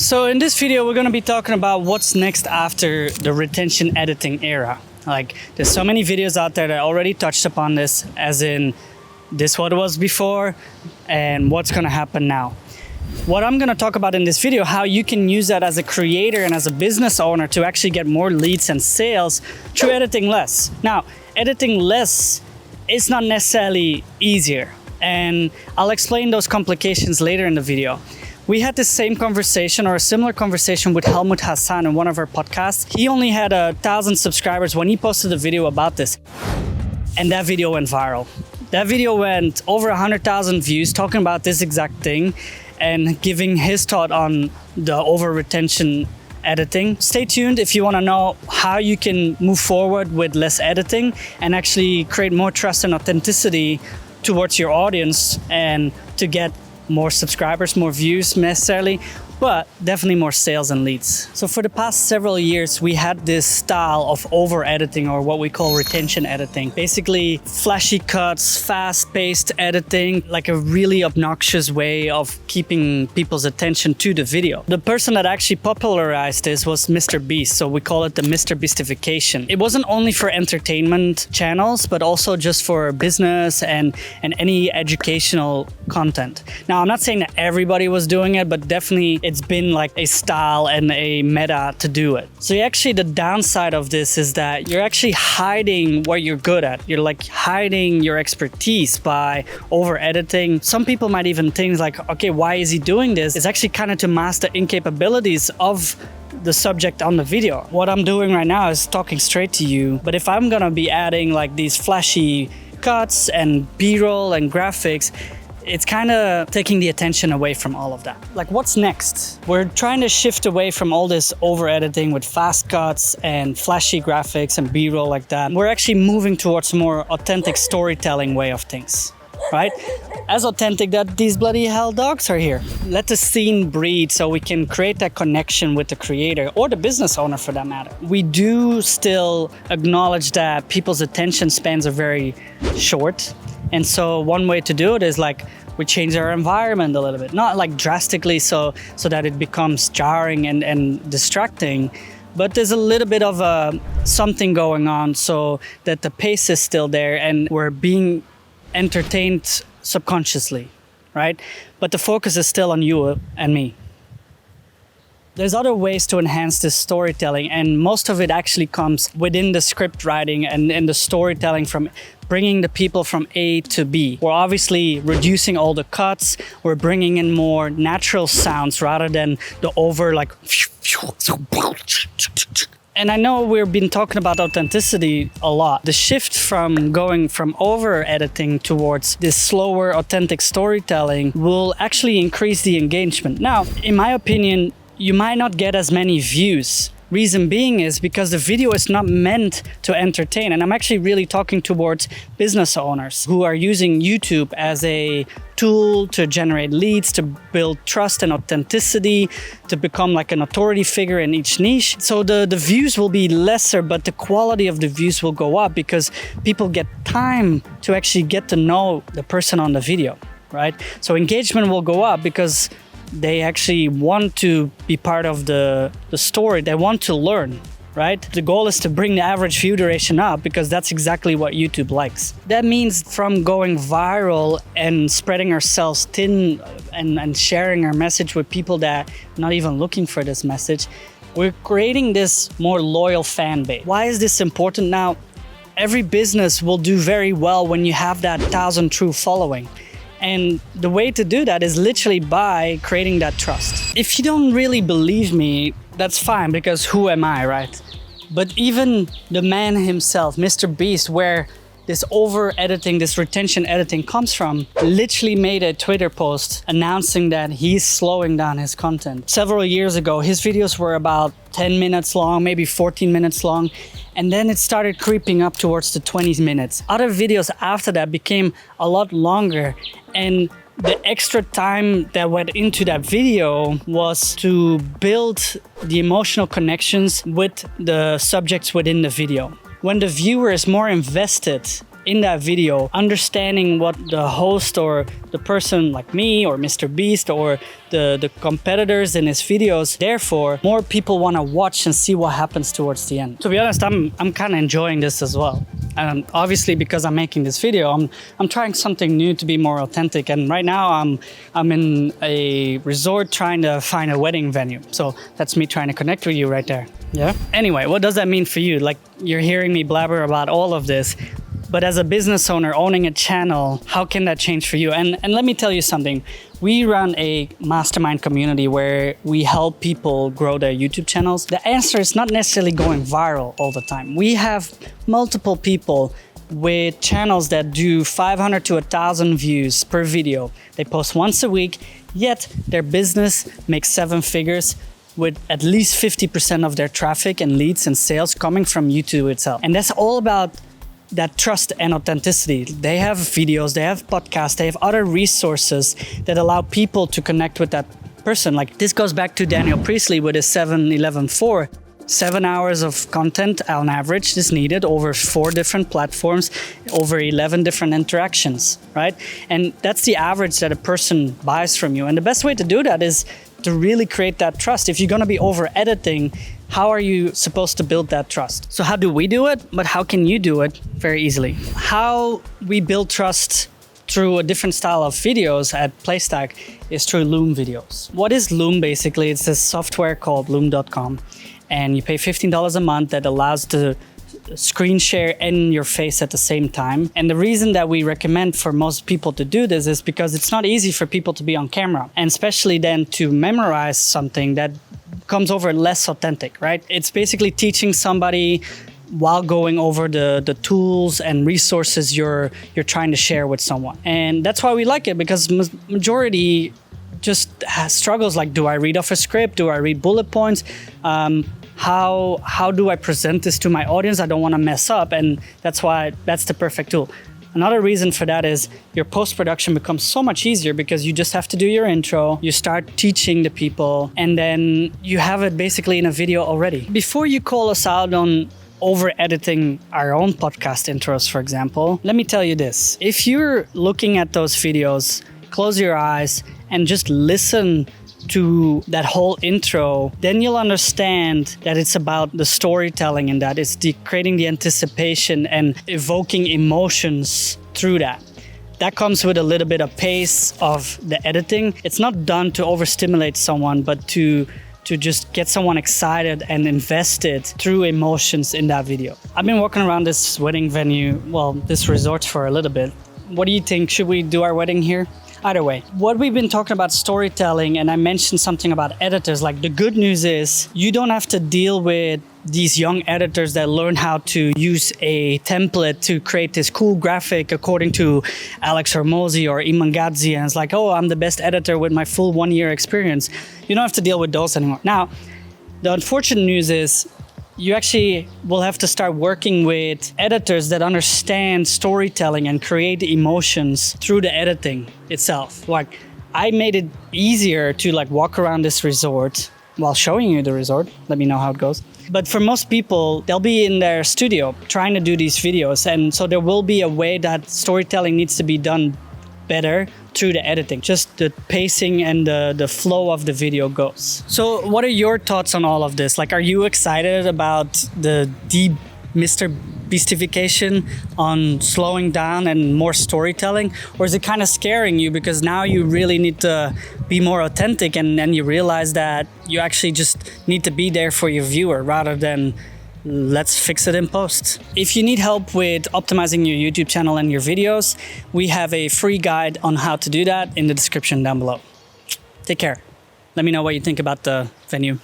So in this video, we're going to be talking about what's next after the retention editing era. Like, there's so many videos out there that already touched upon this, as in this what it was before and what's going to happen now. What I'm going to talk about in this video, how you can use that as a creator and as a business owner to actually get more leads and sales through editing less. Now, editing less is not necessarily easier, and I'll explain those complications later in the video. We had the same conversation or a similar conversation with Helmut Hassan in one of our podcasts. He only had 1,000 subscribers when he posted a video about this, and that video went viral. That video went over 100,000 views talking about this exact thing and giving his thought on the over retention editing. Stay tuned if you want to know how you can move forward with less editing and actually create more trust and authenticity towards your audience and to get more subscribers, more views necessarily, but definitely more sales and leads. So for the past several years, we had this style of over editing, or what we call retention editing. Basically flashy cuts, fast-paced editing, like a really obnoxious way of keeping people's attention to the video. The person that actually popularized this was Mr.Beast, so we call it the Mr.Beastification. It wasn't only for entertainment channels, but also just for business and any educational content. Now, I'm not saying that everybody was doing it, but definitely it's been like a style and a meta to do it. So actually the downside of this is that you're actually hiding what you're good at. You're like hiding your expertise by over editing. Some people might even think like, okay, why is he doing this? It's actually kind of to mask the incapabilities of the subject on the video. What I'm doing right now is talking straight to you, but if I'm gonna be adding like these flashy cuts and B-roll and graphics, it's kind of taking the attention away from all of that. Like, what's next? We're trying to shift away from all this over editing with fast cuts and flashy graphics and B-roll like that. We're actually moving towards a more authentic storytelling way of things, right? As authentic that these bloody hell dogs are here. Let the scene breathe so we can create that connection with the creator or the business owner for that matter. We do still acknowledge that people's attention spans are very short. And so one way to do it is like we change our environment a little bit, not like drastically so that it becomes jarring and distracting, but there's a little bit of something going on so that the pace is still there and we're being entertained subconsciously, right? But the focus is still on you and me. There's other ways to enhance this storytelling, and most of it actually comes within the script writing and the storytelling from bringing the people from A to B. We're obviously reducing all the cuts. We're bringing in more natural sounds rather than the over like... And I know we've been talking about authenticity a lot. The shift from going from over editing towards this slower, authentic storytelling will actually increase the engagement. Now, in my opinion, you might not get as many views. Reason being is because the video is not meant to entertain. And I'm actually really talking towards business owners who are using YouTube as a tool to generate leads, to build trust and authenticity, to become like an authority figure in each niche. So the views will be lesser, but the quality of the views will go up because people get time to actually get to know the person on the video, right? So engagement will go up because they actually want to be part of the story. They want to learn, right? The goal is to bring the average view duration up because that's exactly what YouTube likes. That means from going viral and spreading ourselves thin and sharing our message with people that are not even looking for this message, we're creating this more loyal fan base. Why is this important? Now, every business will do very well when you have that 1,000 true following. And the way to do that is literally by creating that trust. If you don't really believe me, that's fine, because who am I, right? But even the man himself, Mr.Beast, where this over editing, this retention editing comes from, literally made a Twitter post announcing that he's slowing down his content. Several years ago, his videos were about 10 minutes long, maybe 14 minutes long. And then it started creeping up towards the 20 minutes. Other videos after that became a lot longer. And the extra time that went into that video was to build the emotional connections with the subjects within the video. When the viewer is more invested in that video, understanding what the host or the person like me or Mr.Beast or the competitors in his videos, therefore, more people want to watch and see what happens towards the end. To be honest, I'm kind of enjoying this as well. And obviously, because I'm making this video, I'm trying something new to be more authentic. And right now, I'm in a resort trying to find a wedding venue. So that's me trying to connect with you right there. Yeah. Anyway, what does that mean for you? Like, you're hearing me blabber about all of this, but as a business owner owning a channel, how can that change for you? And let me tell you something. We run a mastermind community where we help people grow their YouTube channels. The answer is not necessarily going viral all the time. We have multiple people with channels that do 500 to 1,000 views per video. They post once a week, yet their business makes 7 figures with at least 50% of their traffic and leads and sales coming from YouTube itself. And that's all about that trust and authenticity. They have videos, they have podcasts, they have other resources that allow people to connect with that person. Like, this goes back to Daniel Priestley with his 7-11-4. 7 hours of content on average is needed over 4 different platforms, over 11 different interactions, right? And that's the average that a person buys from you. And the best way to do that is to really create that trust. If you're going to be over editing, how are you supposed to build that trust? So how do we do it? But how can you do it? Very easily. How we build trust through a different style of videos at Playstack is through Loom videos. What is Loom basically? It's a software called loom.com, and you pay $15 a month that allows to screen share in your face at the same time. And the reason that we recommend for most people to do this is because it's not easy for people to be on camera, and especially then to memorize something that comes over less authentic, right? It's basically teaching somebody while going over the tools and resources you're trying to share with someone. And that's why we like it, because majority just has struggles like, do I read off a script? Do I read bullet points? How do I present this to my audience? I don't want to mess up, and that's why that's the perfect tool. Another reason for that is your post-production becomes so much easier because you just have to do your intro, you start teaching the people, and then you have it basically in a video already. Before you call us out on over-editing our own podcast intros, for example, let me tell you this. If you're looking at those videos, close your eyes and just listen to that whole intro, then you'll understand that it's about the storytelling, and that it's creating the anticipation and evoking emotions through that. That comes with a little bit of pace of the editing. It's not done to overstimulate someone, but to just get someone excited and invested through emotions in that video. I've been walking around this wedding venue, this resort for a little bit. What do you think? Should we do our wedding here? Either way, what we've been talking about storytelling, and I mentioned something about editors. Like, the good news is you don't have to deal with these young editors that learn how to use a template to create this cool graphic according to Alex Hormozi or Iman Gadzhi, and it's like, oh, I'm the best editor with my full 1-year experience. You don't have to deal with those anymore. Now, the unfortunate news is you actually will have to start working with editors that understand storytelling and create emotions through the editing itself. Like, I made it easier to walk around this resort while showing you the resort. Let me know how it goes. But for most people, they'll be in their studio trying to do these videos. And so there will be a way that storytelling needs to be done better through the editing. Just the pacing and the flow of the video goes. So what are your thoughts on all of this? Like, are you excited about the deep Mr.Beastification on slowing down and more storytelling? Or is it kind of scaring you because now you really need to be more authentic, and then you realize that you actually just need to be there for your viewer rather than let's fix it in post. If you need help with optimizing your YouTube channel and your videos, we have a free guide on how to do that in the description down below. Take care. Let me know what you think about the venue.